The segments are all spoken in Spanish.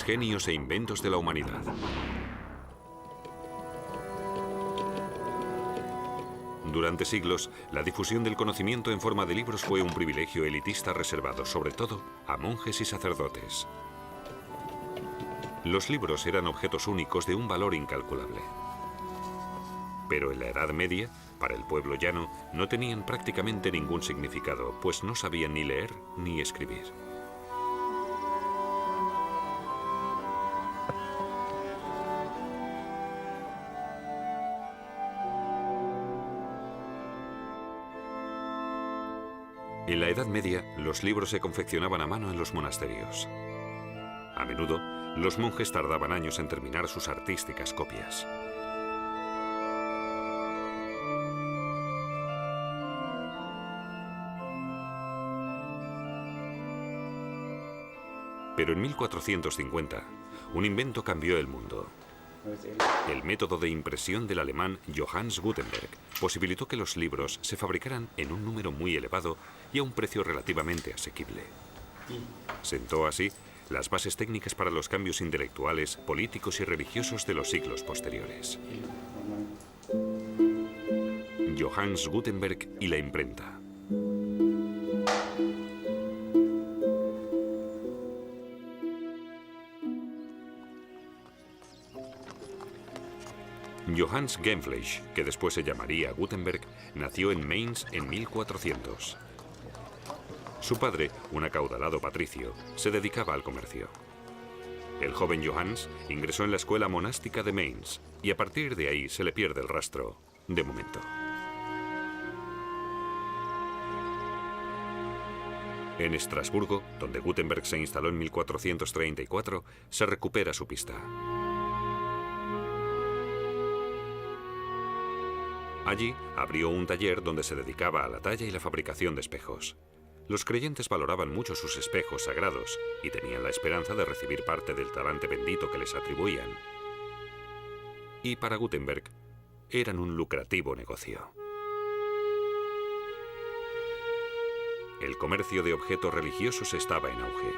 genios e inventos de la humanidad. Durante siglos, la difusión del conocimiento en forma de libros fue un privilegio elitista reservado, sobre todo, a monjes y sacerdotes. Los libros eran objetos únicos de un valor incalculable. Pero en la Edad Media, para el pueblo llano, no tenían prácticamente ningún significado, pues no sabían ni leer ni escribir. En la Edad Media, los libros se confeccionaban a mano en los monasterios. A menudo, los monjes tardaban años en terminar sus artísticas copias. Pero en 1450, un invento cambió el mundo. El método de impresión del alemán Johannes Gutenberg posibilitó que los libros se fabricaran en un número muy elevado y a un precio relativamente asequible. Sentó así las bases técnicas para los cambios intelectuales, políticos y religiosos de los siglos posteriores. Johannes Gutenberg y la imprenta. Johannes Gänfleisch, que después se llamaría Gutenberg, nació en Mainz en 1400. Su padre, un acaudalado patricio, se dedicaba al comercio. El joven Johannes ingresó en la escuela monástica de Mainz y a partir de ahí se le pierde el rastro, de momento. En Estrasburgo, donde Gutenberg se instaló en 1434, se recupera su pista. Allí abrió un taller donde se dedicaba a la talla y la fabricación de espejos. Los creyentes valoraban mucho sus espejos sagrados y tenían la esperanza de recibir parte del talante bendito que les atribuían. Y para Gutenberg, eran un lucrativo negocio. El comercio de objetos religiosos estaba en auge.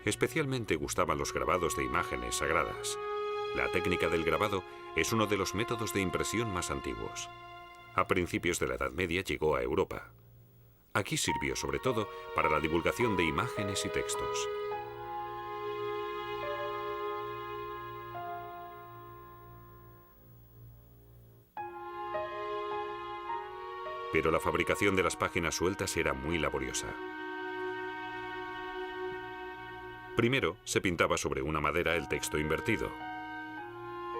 Especialmente gustaban los grabados de imágenes sagradas. La técnica del grabado es uno de los métodos de impresión más antiguos. A principios de la Edad Media llegó a Europa. Aquí sirvió sobre todo para la divulgación de imágenes y textos. Pero la fabricación de las páginas sueltas era muy laboriosa. Primero se pintaba sobre una madera el texto invertido.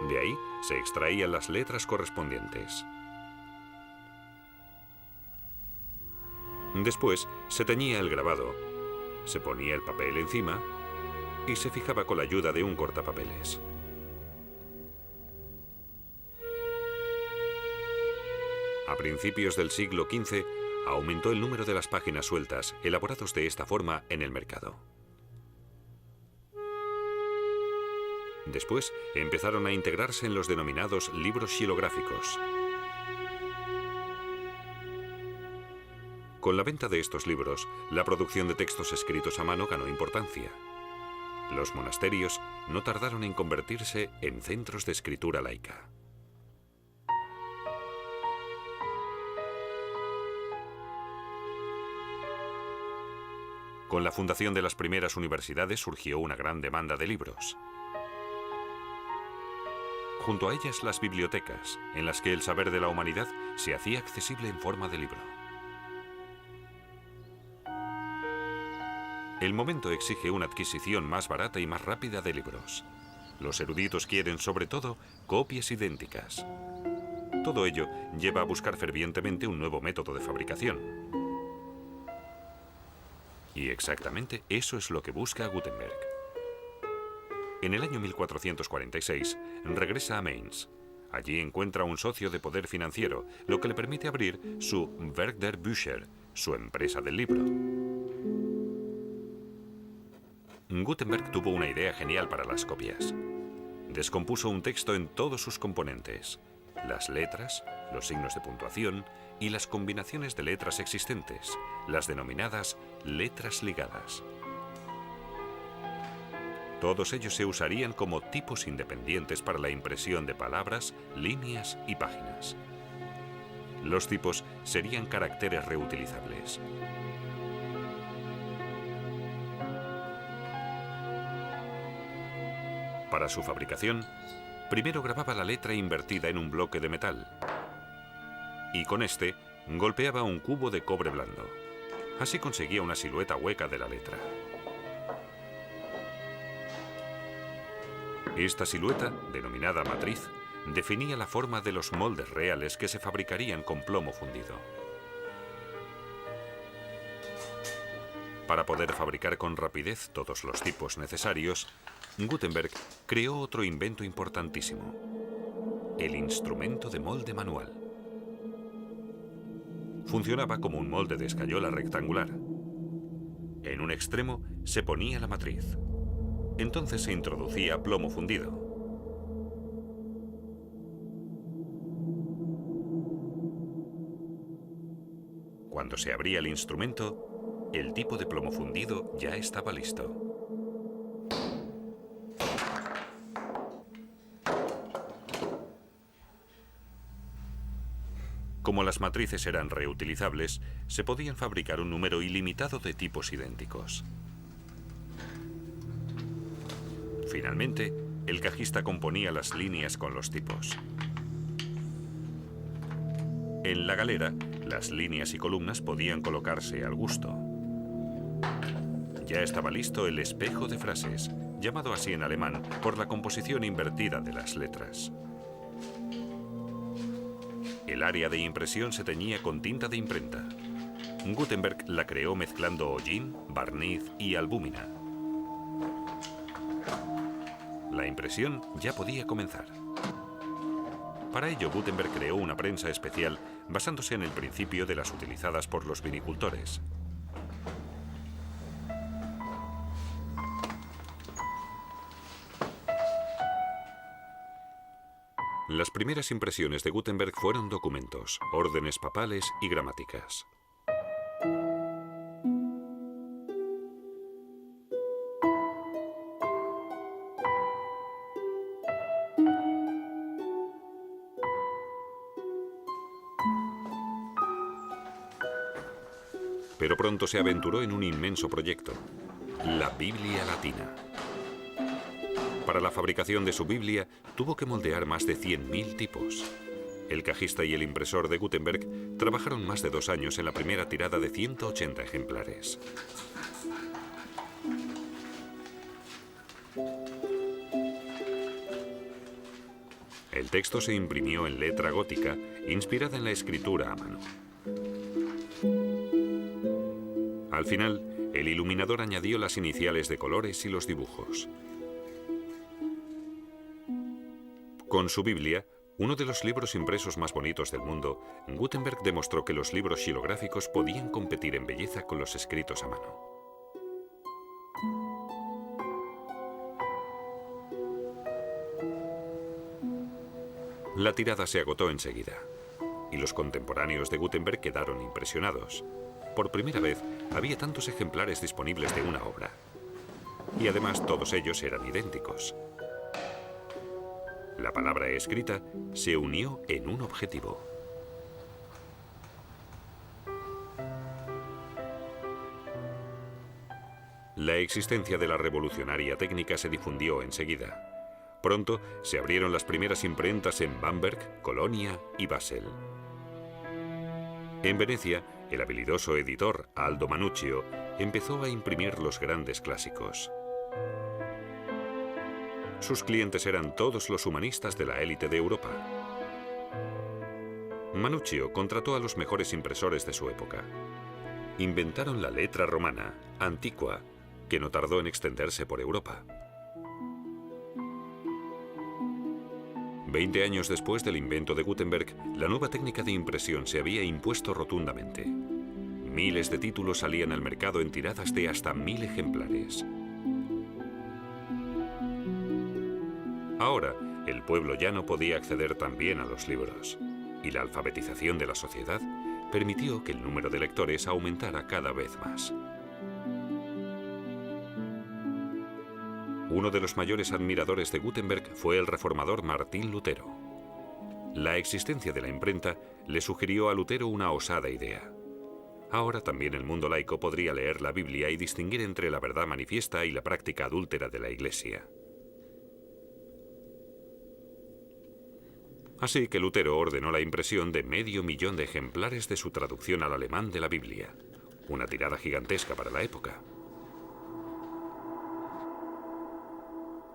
De ahí se extraían las letras correspondientes. Después se teñía el grabado, se ponía el papel encima y se fijaba con la ayuda de un cortapapeles. A principios del siglo XV aumentó el número de las páginas sueltas elaborados de esta forma en el mercado. Después empezaron a integrarse en los denominados libros xilográficos. Con la venta de estos libros, la producción de textos escritos a mano ganó importancia. Los monasterios no tardaron en convertirse en centros de escritura laica. Con la fundación de las primeras universidades surgió una gran demanda de libros. Junto a ellas las bibliotecas, en las que el saber de la humanidad se hacía accesible en forma de libro. El momento exige una adquisición más barata y más rápida de libros. Los eruditos quieren, sobre todo, copias idénticas. Todo ello lleva a buscar fervientemente un nuevo método de fabricación. Y exactamente eso es lo que busca Gutenberg. En el año 1446 regresa a Mainz. Allí encuentra un socio de poder financiero, lo que le permite abrir su Werk der Bücher, su empresa del libro. Gutenberg tuvo una idea genial para las copias. Descompuso un texto en todos sus componentes: las letras, los signos de puntuación y las combinaciones de letras existentes, las denominadas letras ligadas. Todos ellos se usarían como tipos independientes para la impresión de palabras, líneas y páginas. Los tipos serían caracteres reutilizables. Para su fabricación, primero grababa la letra invertida en un bloque de metal y con este golpeaba un cubo de cobre blando. Así conseguía una silueta hueca de la letra. Esta silueta, denominada matriz, definía la forma de los moldes reales que se fabricarían con plomo fundido. Para poder fabricar con rapidez todos los tipos necesarios, Gutenberg creó otro invento importantísimo: el instrumento de molde manual. Funcionaba como un molde de escayola rectangular. En un extremo se ponía la matriz. Entonces se introducía plomo fundido. Cuando se abría el instrumento, el tipo de plomo fundido ya estaba listo. Como las matrices eran reutilizables, se podían fabricar un número ilimitado de tipos idénticos. Finalmente, el cajista componía las líneas con los tipos. En la galera, las líneas y columnas podían colocarse al gusto. Ya estaba listo el espejo de frases, llamado así en alemán por la composición invertida de las letras. El área de impresión se teñía con tinta de imprenta. Gutenberg la creó mezclando hollín, barniz y albúmina. La impresión ya podía comenzar. Para ello, Gutenberg creó una prensa especial basándose en el principio de las utilizadas por los vinicultores. Las primeras impresiones de Gutenberg fueron documentos, órdenes papales y gramáticas. Pero pronto se aventuró en un inmenso proyecto: la Biblia latina. Para la fabricación de su Biblia, tuvo que moldear más de 100.000 tipos. El cajista y el impresor de Gutenberg trabajaron más de 2 años en la primera tirada de 180 ejemplares. El texto se imprimió en letra gótica, inspirada en la escritura a mano. Al final, el iluminador añadió las iniciales de colores y los dibujos. Con su Biblia, uno de los libros impresos más bonitos del mundo, Gutenberg demostró que los libros xilográficos podían competir en belleza con los escritos a mano. La tirada se agotó enseguida, y los contemporáneos de Gutenberg quedaron impresionados. Por primera vez, había tantos ejemplares disponibles de una obra. Y además todos ellos eran idénticos. La palabra escrita se unió en un objetivo. La existencia de la revolucionaria técnica se difundió enseguida. Pronto se abrieron las primeras imprentas en Bamberg, Colonia y Basel. En Venecia, el habilidoso editor Aldo Mannuccio empezó a imprimir los grandes clásicos. Sus clientes eran todos los humanistas de la élite de Europa. Mannuccio contrató a los mejores impresores de su época. Inventaron la letra romana, antigua, que no tardó en extenderse por Europa. 20 años después del invento de Gutenberg, la nueva técnica de impresión se había impuesto rotundamente. Miles de títulos salían al mercado en tiradas de hasta 1000 ejemplares. Ahora, el pueblo llano podía acceder también a los libros, y la alfabetización de la sociedad permitió que el número de lectores aumentara cada vez más. Uno de los mayores admiradores de Gutenberg fue el reformador Martín Lutero. La existencia de la imprenta le sugirió a Lutero una osada idea. Ahora también el mundo laico podría leer la Biblia y distinguir entre la verdad manifiesta y la práctica adúltera de la Iglesia. Así que Lutero ordenó la impresión de 500.000 de ejemplares de su traducción al alemán de la Biblia, una tirada gigantesca para la época.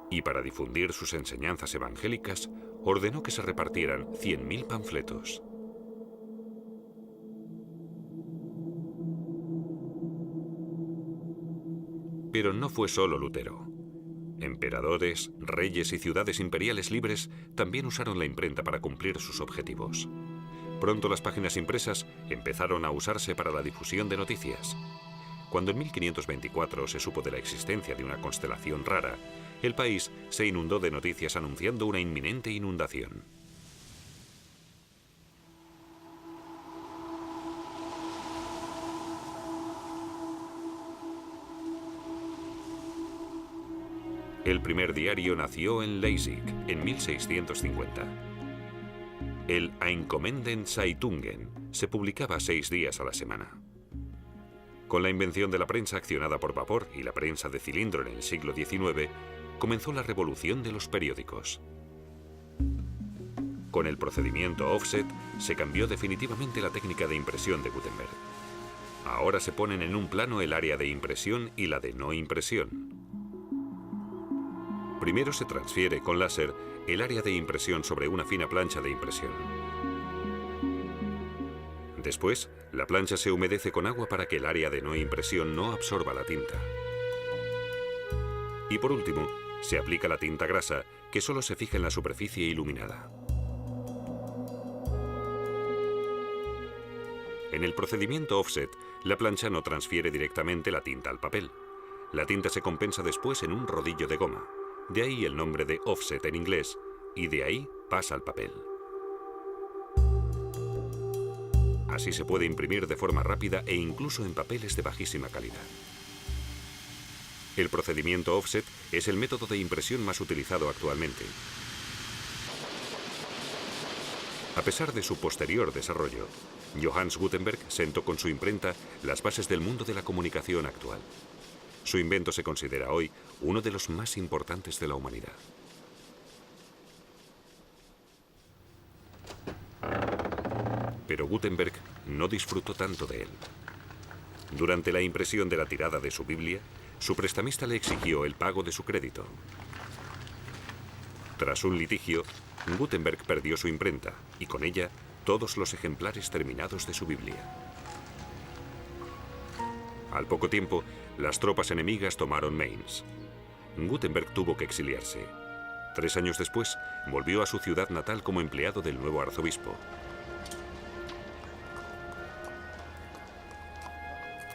Y para difundir sus enseñanzas evangélicas, ordenó que se repartieran 100.000 panfletos. Pero no fue solo Lutero. Emperadores, reyes y ciudades imperiales libres también usaron la imprenta para cumplir sus objetivos. Pronto las páginas impresas empezaron a usarse para la difusión de noticias. Cuando en 1524 se supo de la existencia de una constelación rara, el país se inundó de noticias anunciando una inminente inundación. El primer diario nació en Leipzig en 1650. El Einkommenden Zeitungen se publicaba 6 días a la semana. Con la invención de la prensa accionada por vapor y la prensa de cilindro en el siglo XIX, comenzó la revolución de los periódicos. Con el procedimiento offset se cambió definitivamente la técnica de impresión de Gutenberg. Ahora se ponen en un plano el área de impresión y la de no impresión. Primero se transfiere con láser el área de impresión sobre una fina plancha de impresión. Después, la plancha se humedece con agua para que el área de no impresión no absorba la tinta. Y por último, se aplica la tinta grasa, que solo se fija en la superficie iluminada. En el procedimiento offset, la plancha no transfiere directamente la tinta al papel. La tinta se compensa después en un rodillo de goma. De ahí el nombre de offset en inglés, y de ahí pasa al papel. Así se puede imprimir de forma rápida e incluso en papeles de bajísima calidad. El procedimiento offset es el método de impresión más utilizado actualmente. A pesar de su posterior desarrollo, Johannes Gutenberg sentó con su imprenta las bases del mundo de la comunicación actual. Su invento se considera hoy uno de los más importantes de la humanidad. Pero Gutenberg no disfrutó tanto de él. Durante la impresión de la tirada de su Biblia, su prestamista le exigió el pago de su crédito. Tras un litigio, Gutenberg perdió su imprenta y con ella todos los ejemplares terminados de su Biblia. Al poco tiempo, las tropas enemigas tomaron Mainz. Gutenberg tuvo que exiliarse. 3 años después, volvió a su ciudad natal como empleado del nuevo arzobispo.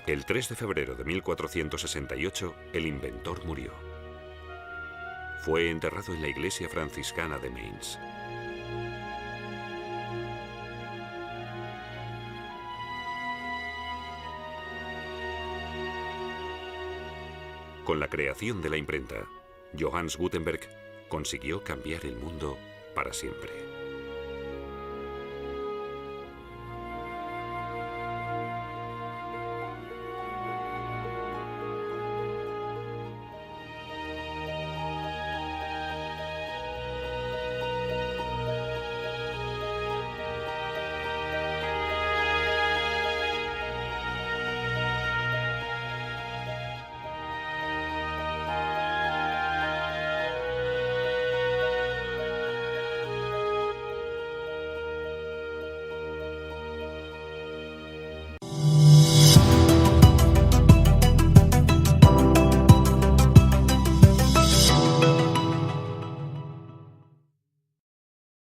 El 3 de febrero de 1468, el inventor murió. Fue enterrado en la iglesia franciscana de Mainz. Con la creación de la imprenta, Johannes Gutenberg consiguió cambiar el mundo para siempre.